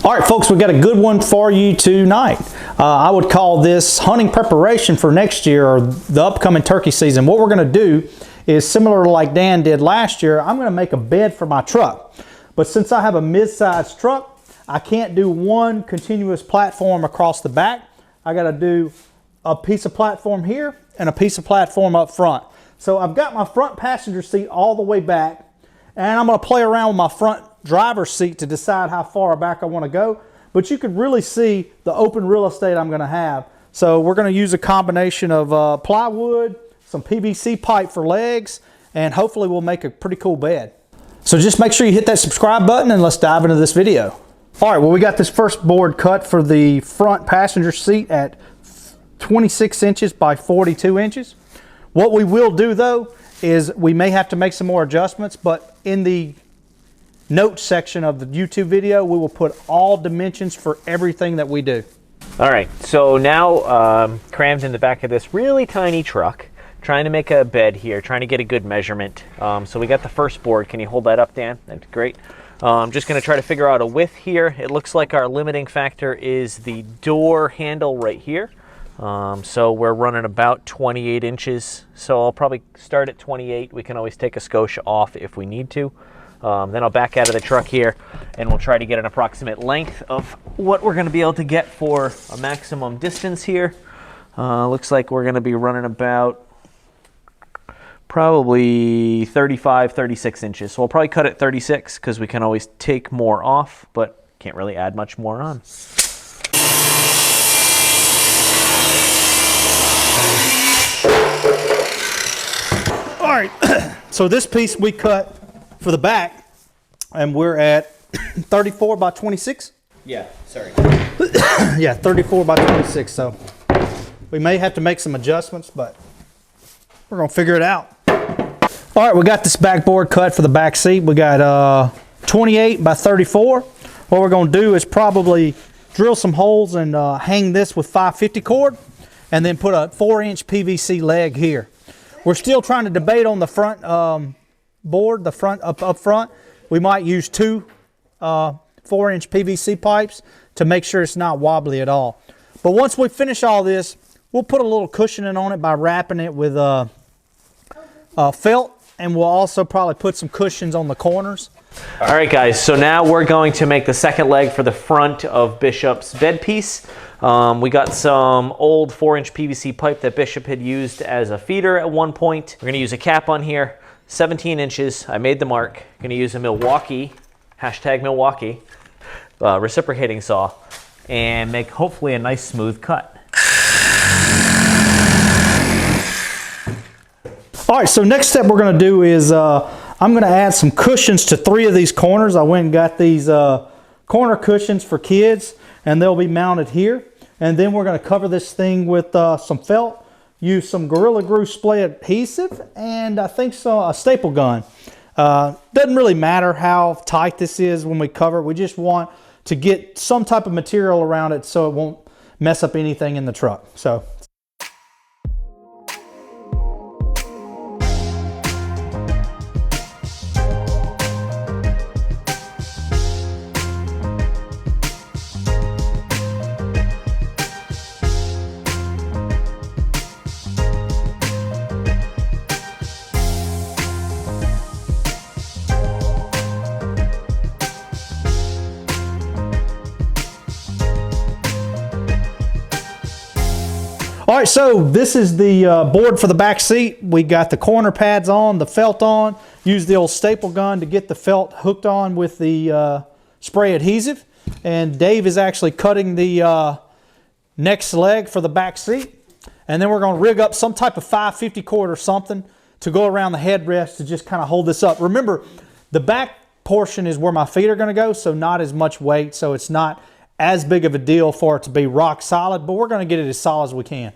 All right, folks, we got a good one for you tonight. I would call this hunting preparation for next year or the upcoming turkey season. What we're going to do is similar to like Dan did last year. I'm going to make a bed for my truck. But since I have a mid-sized truck, I can't do one continuous platform across the back. I got to do a piece of platform here and a piece of platform up front. So I've got my front passenger seat all the way back, and I'm going to play around with my front driver's seat to decide how far back I want to go. But you can really see the open real estate I'm going to have. So we're going to use a combination of plywood, some PVC pipe for legs, and hopefully we'll make a pretty cool bed. So just make sure you hit that subscribe button and let's dive into this video. All right, well, we got this first board cut for the front passenger seat at 26 inches by 42 inches. What we will do though is we may have to make some more adjustments, but in the notes section of the YouTube video, we will put all dimensions for everything that we do. All right, so now crammed in the back of this really tiny truck, trying to make a bed here, trying to get a good measurement. So we got the first board. Can you hold that up, Dan? That's great. I'm just going to try to figure out a width here. It looks like our limiting factor is the door handle right here. So we're running about 28 inches. So I'll probably start at 28. We can always take a skosh off if we need to. Then I'll back out of the truck here and we'll try to get an approximate length of what we're going to be able to get for a maximum distance here. Looks like we're going to be running about probably 35, 36 inches. So we'll probably cut at 36 because we can always take more off, but can't really add much more on. All right, so this piece we cut for the back, and we're at 34 by 26. Yeah, sorry. Yeah, 34 by 26. So we may have to make some adjustments, but we're gonna figure it out. All right, we got this backboard cut for the back seat. We got 28 by 34. What we're gonna do is probably drill some holes and hang this with 550 cord, and then put a 4-inch PVC leg here. We're still trying to debate on the front board, the front up front. We might use two 4-inch PVC pipes to make sure it's not wobbly at all. But once we finish all this, we'll put a little cushioning on it by wrapping it with felt, and we'll also probably put some cushions on the corners. All right, guys, so now we're going to make the second leg for the front of Bishop's bed piece. We got some old 4-inch PVC pipe that Bishop had used as a feeder at one point. We're going to use a cap on here, 17 inches. I made the mark. Going to use a Milwaukee, #Milwaukee, reciprocating saw, and make hopefully a nice smooth cut. All right, so next step we're going to do is I'm going to add some cushions to 3 of these corners. I went and got these corner cushions for kids, and they'll be mounted here. And then we're going to cover this thing with some felt, use some Gorilla Glue spray adhesive, and I think so, a staple gun. Doesn't really matter how tight this is when we cover it. We just want to get some type of material around it so it won't mess up anything in the truck. So. All right, so this is the board for the back seat. We got the corner pads on, the felt on. Use the old staple gun to get the felt hooked on with the spray adhesive. And Dave is actually cutting the next leg for the back seat. And then we're going to rig up some type of 550 cord or something to go around the headrest to just kind of hold this up. Remember, the back portion is where my feet are going to go, so not as much weight, so it's not as big of a deal for it to be rock solid, but we're going to get it as solid as we can.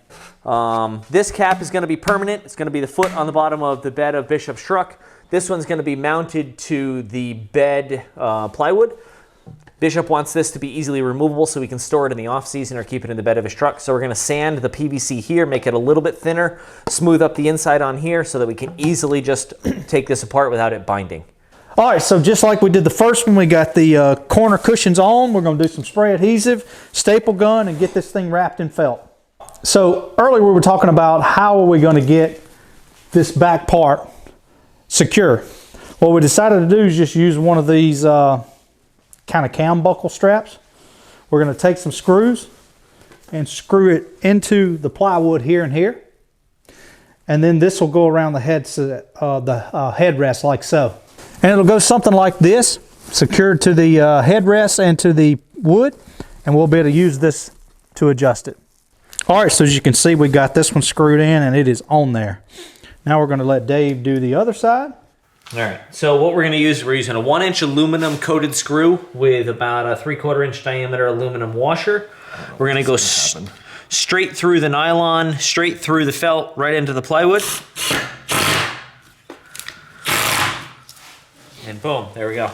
This cap is going to be permanent. It's going to be the foot on the bottom of the bed of Bishop's truck. This one's going to be mounted to the bed plywood. Bishop wants this to be easily removable so we can store it in the off season or keep it in the bed of his truck. So we're going to sand the PVC here, make it a little bit thinner, smooth up the inside on here so that we can easily just take this apart without it binding. All right, so just like we did the first one, we got the corner cushions on. We're gonna do some spray adhesive, staple gun, and get this thing wrapped in felt. So earlier we were talking about how are we gonna get this back part secure. What we decided to do is just use one of these kind of cam buckle straps. We're gonna take some screws and screw it into the plywood here and here. And then this will go around the headrest like so. And it'll go something like this, secured to the headrest and to the wood, and we'll be able to use this to adjust it. All right, so as you can see, we got this one screwed in and it is on there. Now we're gonna let Dave do the other side. All right, so what we're gonna use, we're using a 1-inch aluminum coated screw with about a 3/4 inch diameter aluminum washer. We're gonna go straight through the nylon, straight through the felt, right into the plywood. And boom, there we go.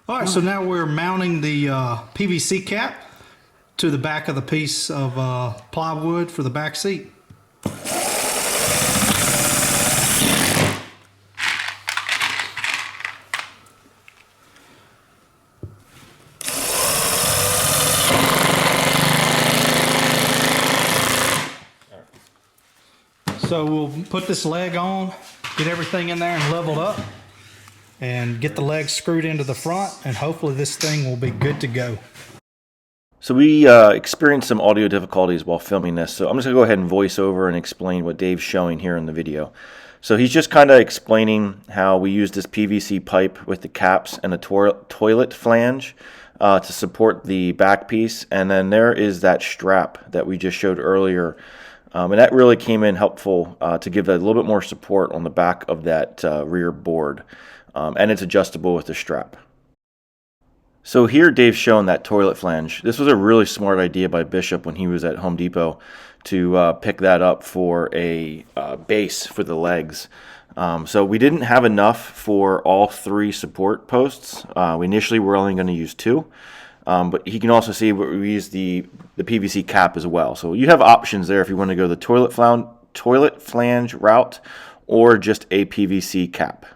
All right, so now we're mounting the PVC cap to the back of the piece of plywood for the back seat. So we'll put this leg on, get everything in there and leveled up, and get the legs screwed into the front, and hopefully this thing will be good to go. So we experienced some audio difficulties while filming this, so I'm just going to go ahead and voice over and explain what Dave's showing here in the video. So he's just kind of explaining how we use this PVC pipe with the caps and a toilet flange to support the back piece, and then there is that strap that we just showed earlier. And that really came in helpful to give that a little bit more support on the back of that rear board. And it's adjustable with the strap. So here Dave's showing that toilet flange. This was a really smart idea by Bishop when he was at Home Depot to pick that up for a base for the legs. So we didn't have enough for all 3 support posts. We initially were only going to use 2. But he can also see we use the PVC cap as well. So you have options there if you want to go the toilet flange route or just a PVC cap.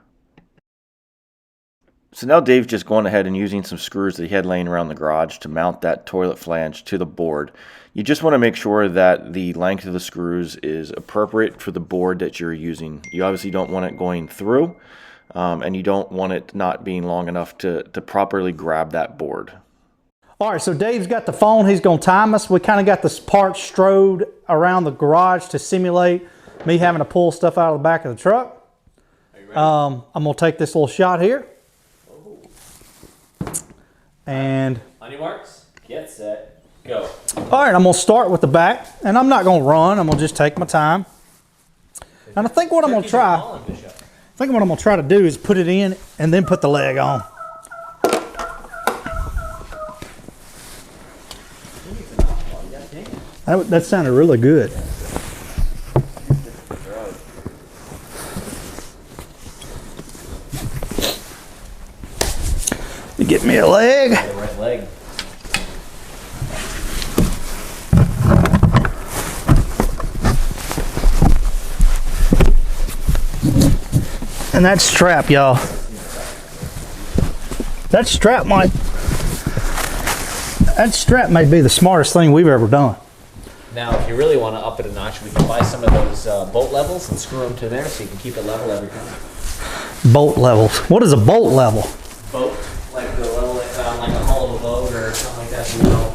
So now Dave's just going ahead and using some screws that he had laying around the garage to mount that toilet flange to the board. You just want to make sure that the length of the screws is appropriate for the board that you're using. You obviously don't want it going through, and you don't want it not being long enough to properly grab that board. All right, so Dave's got the phone. He's going to time us. We kind of got this part strode around the garage to simulate me having to pull stuff out of the back of the truck. Are you ready? I'm going to take this little shot here. And on your marks, get set, go. All right, I'm going to start with the back, and I'm not going to run. I'm going to just take my time. And I think what I'm going to try, to do is put it in and then put the leg on. That sounded really good. You get me a leg. Right leg. And that strap, y'all. That strap may be the smartest thing we've ever done. Now, if you really want to up it a notch, we can buy some of those bolt levels and screw them to there so you can keep it level every time. Bolt levels. What is a bolt level? Bolt, like the level like a hull of a boat or something like that. You know.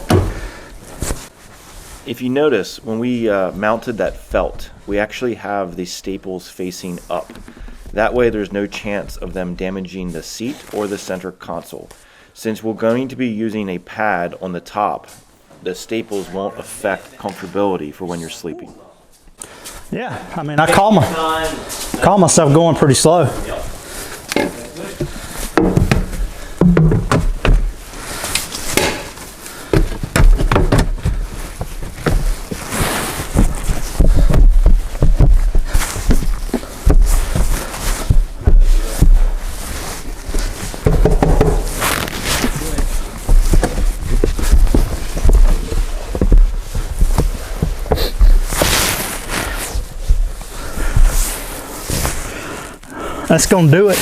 If you notice, when we mounted that felt, we actually have the staples facing up. That way there's no chance of them damaging the seat or the center console. Since we're going to be using a pad on the top, the staples won't affect comfortability for when you're sleeping. Yeah, I mean, I call myself going pretty slow. Yep. That's gonna do it.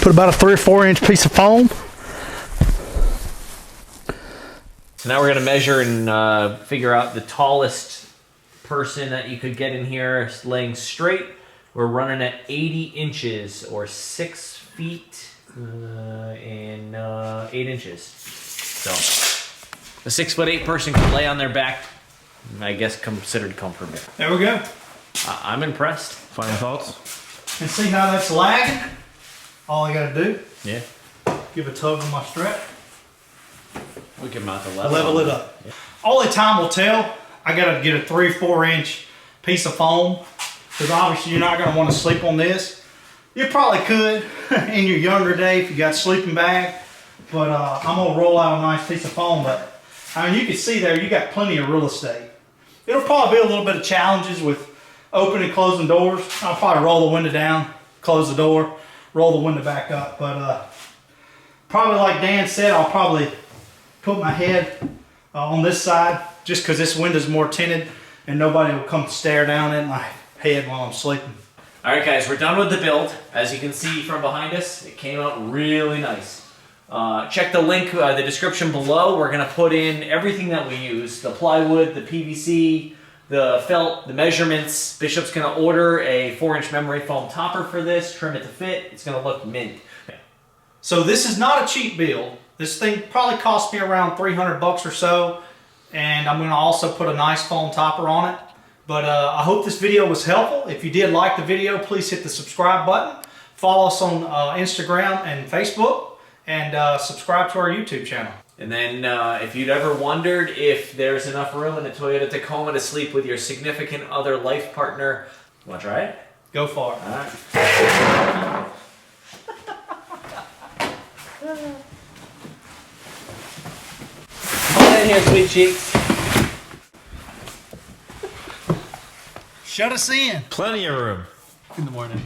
Put about a 3 or 4 inch piece of foam. So now we're going to measure and figure out the tallest person that you could get in here laying straight. We're running at 80 inches or 6 feet and 8 inches. So a 6'8" person can lay on their back, I guess considered comfortable. There we go. I'm impressed. Final thoughts? And see how that's lagging? All I gotta do, Yeah. give a tug on my strap. We can mount the Level it up. Yeah. Only time will tell. I gotta get a 3 or 4 inch piece of foam, because obviously you're not gonna want to sleep on this. You probably could in your younger day if you got a sleeping bag, but I'm gonna roll out a nice piece of foam. But I mean, you can see there, you got plenty of real estate. It'll probably be a little bit of challenges with opening and closing doors. I'll probably roll the window down, close the door, roll the window back up. But probably like Dan said, I'll probably put my head on this side just because this window's more tinted and nobody will come stare down at my head while I'm sleeping. All right, guys, we're done with the build. As you can see from behind us, it came out really nice. Check the link, the description below. We're gonna put in everything that we use, the plywood, the PVC, the felt, the measurements. Bishop's gonna order a 4-inch memory foam topper for this, trim it to fit. It's gonna look mint. So this is not a cheap build. This thing probably cost me around 300 bucks or so, and I'm gonna also put a nice foam topper on it. But I hope this video was helpful. If you did like the video, please hit the subscribe button. Follow us on Instagram and Facebook, and subscribe to our YouTube channel. And then if you'd ever wondered if there's enough room in a Toyota Tacoma to sleep with your significant other life partner, you wanna try it? Go for it. All right. Come on in here, sweet cheeks. Shut us in. Plenty of room. In the morning.